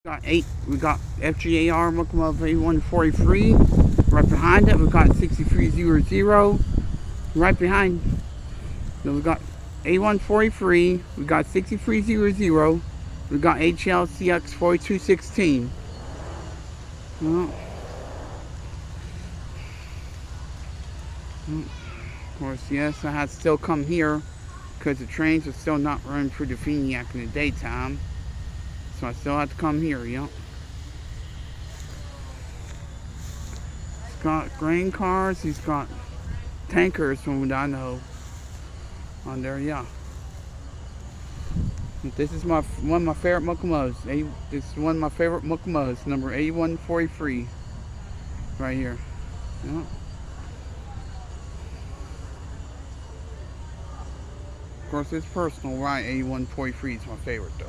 We got FGAR Locomotive A143. Right behind it, we got 6300. Right behind, we got A143. We got 6300. We got Hlcx 4216. Well, of course, yes, I had to still come here because the trains are still not running through the Fgar in the daytime. So I still have to come here, yep. He's got grain cars, he's got tankers from what I know on there, yeah. This is one of my favorite locomotives. This is one of my favorite locomotives, number A143, right here. Yeah. Of course, it's personal, right? A143 is my favorite, though.